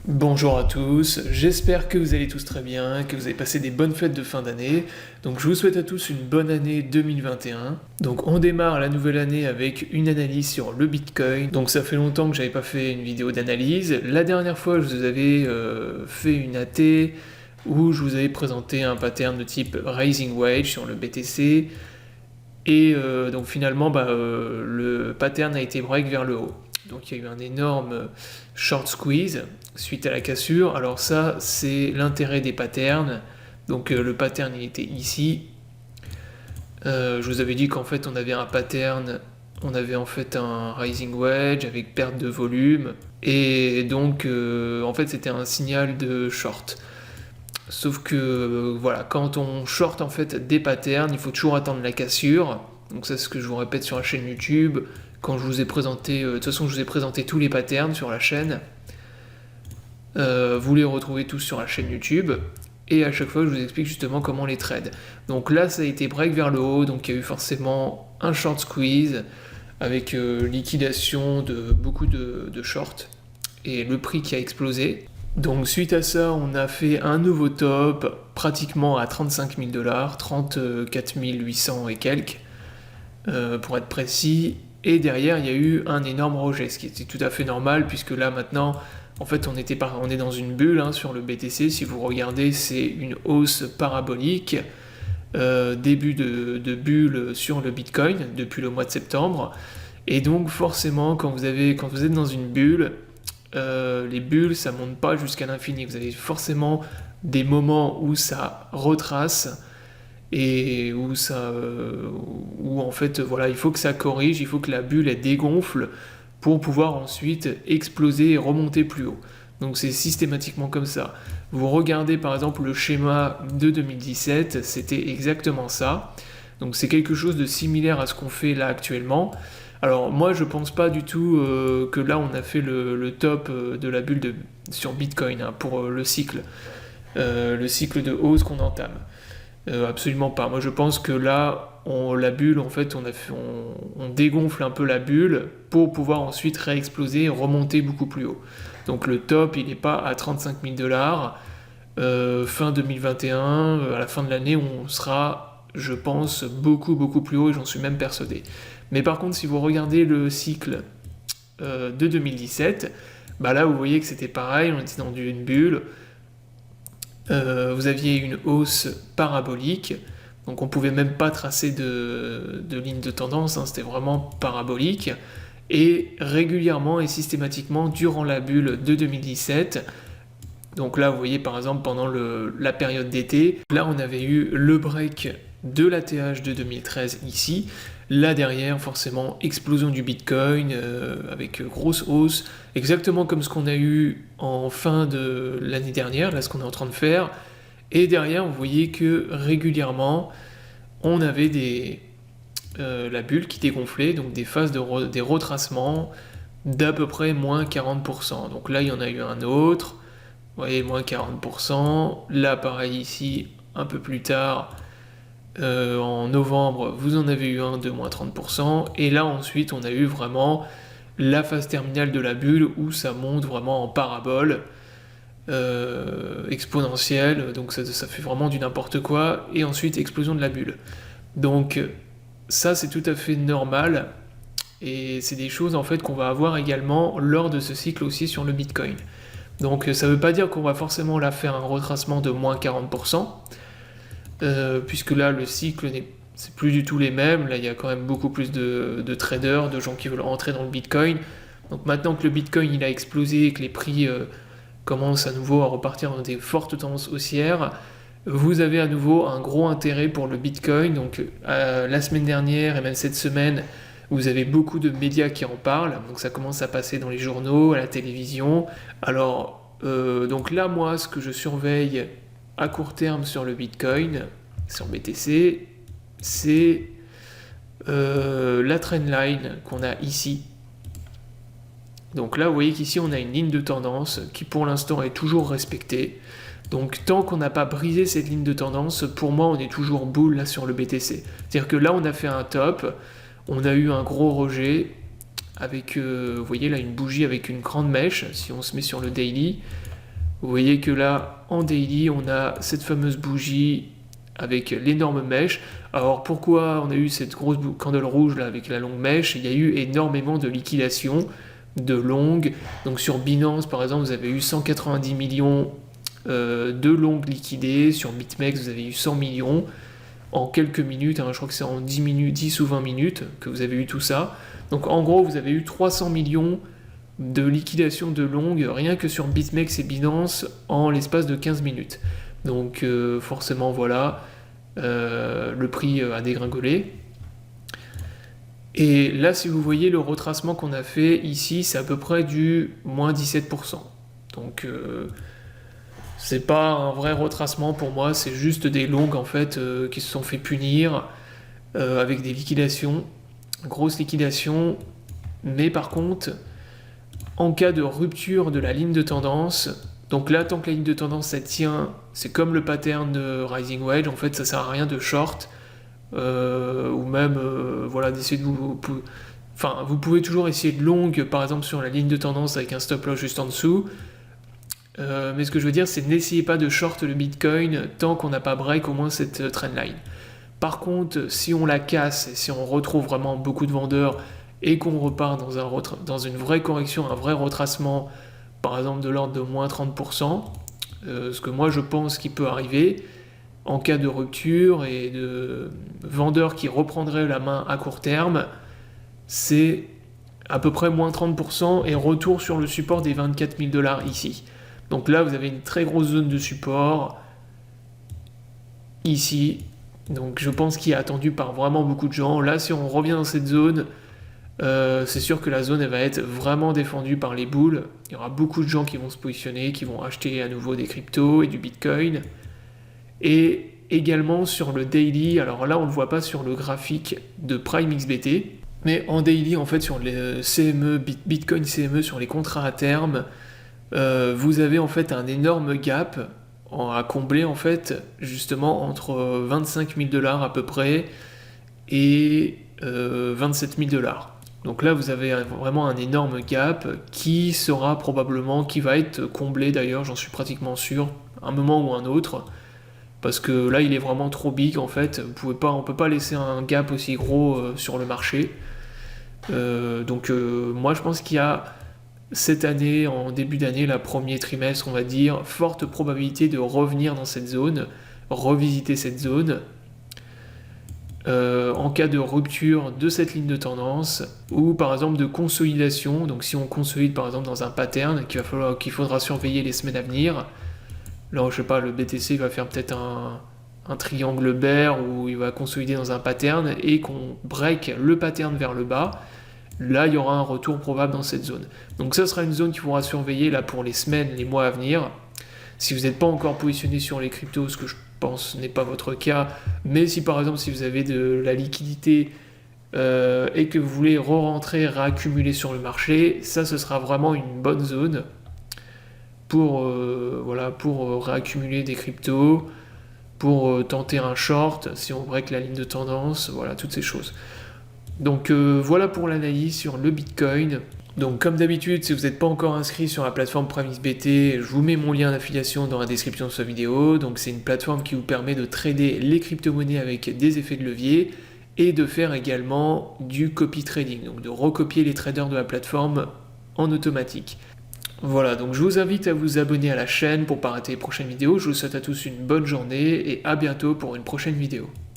Bonjour à tous, j'espère que vous allez tous très bien, que vous avez passé des bonnes fêtes de fin d'année. Donc je vous souhaite à tous une bonne année 2021. Donc on démarre la nouvelle année avec une analyse sur le Bitcoin. Donc ça fait longtemps que j'avais pas fait une vidéo d'analyse. La dernière fois je vous avais fait une AT où je vous avais présenté un pattern de type Rising Wedge sur le BTC. Et donc finalement le pattern a été break vers le haut. Donc il y a eu un énorme short squeeze suite à la cassure. Alors ça, c'est l'intérêt des patterns. Donc le pattern, il était ici. Je vous avais dit qu'en fait, on avait un pattern, on avait en fait un rising wedge avec perte de volume. Et donc, en fait, c'était un signal de short. Sauf que, voilà, quand on short en fait des patterns, il faut toujours attendre la cassure. Donc ça, c'est ce que je vous répète sur la chaîne YouTube. Quand je vous ai présenté, de toute façon, je vous ai présenté tous les patterns sur la chaîne. Vous les retrouvez tous sur la chaîne YouTube. Et à chaque fois, je vous explique justement comment les trade. Donc là, ça a été break vers le haut. Donc il y a eu forcément un short squeeze avec liquidation de beaucoup de shorts. Et le prix qui a explosé. Donc suite à ça, on a fait un nouveau top, pratiquement à 35 000 $, 34 800 et quelques, pour être précis. Et derrière, il y a eu un énorme rejet, ce qui était tout à fait normal, puisque là maintenant, en fait, on est dans une bulle sur le BTC. Si vous regardez, c'est une hausse parabolique, début de bulle sur le Bitcoin depuis le mois de septembre. Et donc forcément, quand vous êtes dans une bulle, les bulles, ça monte pas jusqu'à l'infini. Vous avez forcément des moments où ça retrace et où en fait, voilà, il faut que ça corrige, il faut que la bulle elle dégonfle pour pouvoir ensuite exploser et remonter plus haut. Donc c'est systématiquement comme ça. Vous regardez par exemple le schéma de 2017, c'était exactement ça. Donc c'est quelque chose de similaire à ce qu'on fait là actuellement. Alors moi je pense pas du tout que là on a fait le top de la bulle sur Bitcoin pour le cycle de hausse qu'on entame. Absolument pas. Moi je pense que là la bulle en fait on dégonfle un peu la bulle pour pouvoir ensuite réexploser et remonter beaucoup plus haut. Donc le top il n'est pas à 35 000 $. Fin 2021, à la fin de l'année on sera je pense beaucoup plus haut et j'en suis même persuadé. Mais par contre, si vous regardez le cycle de 2017, là vous voyez que c'était pareil, on était dans une bulle, vous aviez une hausse parabolique, donc on pouvait même pas tracer de ligne de tendance, c'était vraiment parabolique, et régulièrement et systématiquement durant la bulle de 2017, donc là vous voyez par exemple pendant la période d'été, là on avait eu le break de l'ATH de 2013 ici. Là derrière, forcément, explosion du Bitcoin avec grosse hausse, exactement comme ce qu'on a eu en fin de l'année dernière, là ce qu'on est en train de faire. Et derrière, vous voyez que régulièrement, on avait la bulle qui dégonflait, donc des phases des retracements d'à peu près moins 40%. Donc là, il y en a eu un autre, vous voyez, moins 40%. Là, pareil ici, un peu plus tard, en novembre, vous en avez eu un de moins 30%, et là ensuite on a eu vraiment la phase terminale de la bulle où ça monte vraiment en parabole exponentielle, donc ça fait vraiment du n'importe quoi, et ensuite explosion de la bulle. Donc ça c'est tout à fait normal, et c'est des choses en fait qu'on va avoir également lors de ce cycle aussi sur le Bitcoin. Donc ça veut pas dire qu'on va forcément là faire un retracement de moins 40%, puisque là le cycle c'est plus du tout les mêmes, là il y a quand même beaucoup plus de traders, de gens qui veulent rentrer dans le Bitcoin. Donc maintenant que le Bitcoin il a explosé et que les prix commencent à nouveau à repartir dans des fortes tendances haussières, vous avez à nouveau un gros intérêt pour le Bitcoin. Donc la semaine dernière et même cette semaine, vous avez beaucoup de médias qui en parlent, donc ça commence à passer dans les journaux, à la télévision. Alors donc là moi ce que je surveille à court terme sur le Bitcoin, sur BTC, c'est la trendline qu'on a ici. Donc là, vous voyez qu'ici, on a une ligne de tendance qui, pour l'instant, est toujours respectée. Donc tant qu'on n'a pas brisé cette ligne de tendance, pour moi, on est toujours bull là sur le BTC. C'est-à-dire que là, on a fait un top, on a eu un gros rejet, avec, vous voyez là, une bougie avec une grande mèche, si on se met sur le daily. Vous voyez que là, en daily, on a cette fameuse bougie avec l'énorme mèche. Alors pourquoi on a eu cette grosse candle rouge là avec la longue mèche? Il y a eu énormément de liquidations de longues. Donc sur Binance par exemple, vous avez eu 190 millions de longues liquidées. Sur BitMEX, vous avez eu 100 millions en quelques minutes. Je crois que c'est en 10 minutes, 10 ou 20 minutes que vous avez eu tout ça. Donc en gros, vous avez eu 300 millions de liquidation de longues rien que sur BitMEX et Binance en l'espace de 15 minutes. Donc forcément voilà, le prix a dégringolé. Et là si vous voyez le retracement qu'on a fait ici, c'est à peu près du moins 17%. Donc c'est pas un vrai retracement pour moi, c'est juste des longues en fait qui se sont fait punir avec des liquidations, grosses liquidations. Mais par contre, en cas de rupture de la ligne de tendance, donc là, tant que la ligne de tendance elle tient, c'est comme le pattern de Rising Wedge, en fait, ça sert à rien de short, ou même, voilà, d'essayer de vous... Enfin, vous pouvez toujours essayer de long, par exemple, sur la ligne de tendance avec un stop loss juste en dessous, mais ce que je veux dire, c'est n'essayez pas de short le Bitcoin tant qu'on n'a pas break au moins cette trendline. Par contre, si on la casse, et si on retrouve vraiment beaucoup de vendeurs, et qu'on repart dans une vraie correction, un vrai retracement, par exemple de l'ordre de moins 30%, ce que moi je pense qui peut arriver, en cas de rupture et de vendeurs qui reprendraient la main à court terme, c'est à peu près moins 30% et retour sur le support des 24 000 $ ici. Donc là, vous avez une très grosse zone de support, ici. Donc je pense qu'il est attendu par vraiment beaucoup de gens. Là, si on revient dans cette zone, c'est sûr que la zone elle va être vraiment défendue par les bulls. Il y aura beaucoup de gens qui vont se positionner, qui vont acheter à nouveau des cryptos et du Bitcoin. Et également sur le daily, alors là on ne le voit pas sur le graphique de Prime XBT, mais en daily en fait sur les CME, Bitcoin CME, sur les contrats à terme, vous avez en fait un énorme gap à combler en fait justement entre 25 000 $ à peu près et 27 000 $. Donc là, vous avez vraiment un énorme gap qui va être comblé d'ailleurs, j'en suis pratiquement sûr, un moment ou un autre, parce que là, il est vraiment trop big en fait. On peut pas laisser un gap aussi gros sur le marché. Donc moi, je pense qu'il y a cette année, en début d'année, la premier trimestre, on va dire, forte probabilité de revenir dans cette zone, revisiter cette zone. En cas de rupture de cette ligne de tendance ou par exemple de consolidation, donc si on consolide par exemple dans un pattern qu'il faudra surveiller les semaines à venir, là je sais pas, le BTC va faire peut-être un triangle bear où il va consolider dans un pattern et qu'on break le pattern vers le bas, là il y aura un retour probable dans cette zone. Donc ça sera une zone qu'il faudra surveiller là pour les semaines, les mois à venir. Si vous n'êtes pas encore positionné sur les cryptos, ce que je pense n'est pas votre cas, mais si par exemple si vous avez de la liquidité et que vous voulez re-rentrer, réaccumuler sur le marché, ça ce sera vraiment une bonne zone pour réaccumuler des cryptos, pour tenter un short si on break la ligne de tendance, voilà, toutes ces choses. Donc voilà pour l'analyse sur le Bitcoin. Donc comme d'habitude, si vous n'êtes pas encore inscrit sur la plateforme PrimeXBT, je vous mets mon lien d'affiliation dans la description de cette vidéo. Donc c'est une plateforme qui vous permet de trader les crypto-monnaies avec des effets de levier et de faire également du copy trading, donc de recopier les traders de la plateforme en automatique. Voilà, donc je vous invite à vous abonner à la chaîne pour ne pas rater les prochaines vidéos. Je vous souhaite à tous une bonne journée et à bientôt pour une prochaine vidéo.